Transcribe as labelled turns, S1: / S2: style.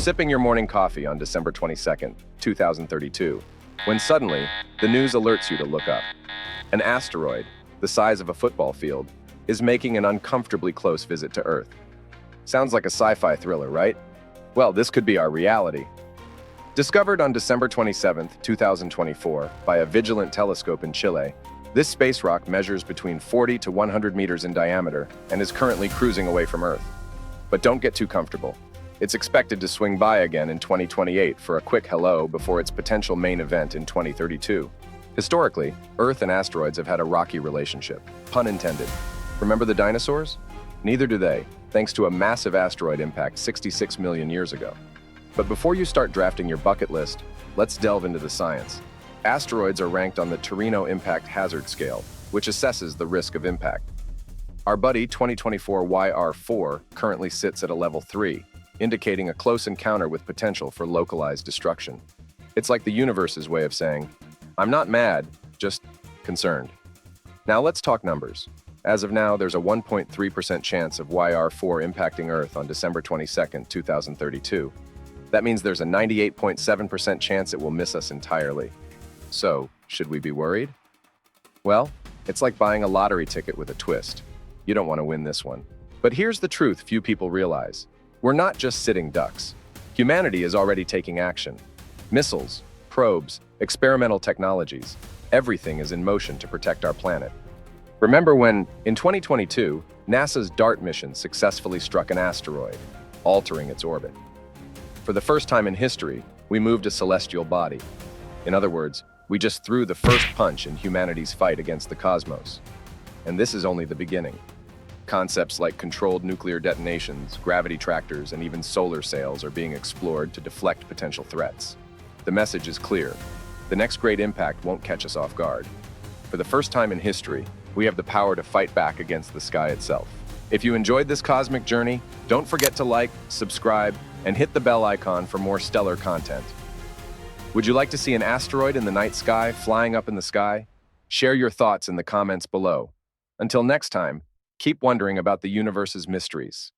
S1: sipping your morning coffee on December 22nd, 2032, when suddenly, the news alerts you to look up. An asteroid, the size of a football field, is making an uncomfortably close visit to Earth. Sounds like a sci-fi thriller, right? Well, this could be our reality. Discovered on December 27th, 2024, by a Vigilant telescope in Chile, this space rock measures between 40 to 100 meters in diameter and is currently cruising away from Earth. But don't get too comfortable. It's expected to swing by again in 2028 for a quick hello before its potential main event in 2032. Historically, Earth and asteroids have had a rocky relationship, pun intended. Remember the dinosaurs? Neither do they, thanks to a massive asteroid impact 66 million years ago. But before you start drafting your bucket list, let's delve into the science. Asteroids are ranked on the Torino Impact Hazard Scale, which assesses the risk of impact. Our buddy 2024 YR4 currently sits at a level 3, indicating a close encounter with potential for localized destruction. It's like the universe's way of saying, I'm not mad, just concerned. Now let's talk numbers. As of now, there's a 1.3% chance of YR4 impacting Earth on December 22nd, 2032. That means there's a 98.7% chance it will miss us entirely. So, should we be worried? Well, it's like buying a lottery ticket with a twist. You don't want to win this one. But here's the truth few people realize. We're not just sitting ducks. Humanity is already taking action. Missiles, probes, experimental technologies, everything is in motion to protect our planet. Remember when, in 2022, NASA's DART mission successfully struck an asteroid, altering its orbit. For the first time in history, we moved a celestial body. In other words, we just threw the first punch in humanity's fight against the cosmos. And this is only the beginning. Concepts like controlled nuclear detonations, gravity tractors, and even solar sails are being explored to deflect potential threats. The message is clear. The next great impact won't catch us off guard. For the first time in history, we have the power to fight back against the sky itself. If you enjoyed this cosmic journey, don't forget to like, subscribe, and hit the bell icon for more stellar content. Would you like to see an asteroid in the night sky, flying up in the sky? Share your thoughts in the comments below. Until next time, keep wondering about the universe's mysteries.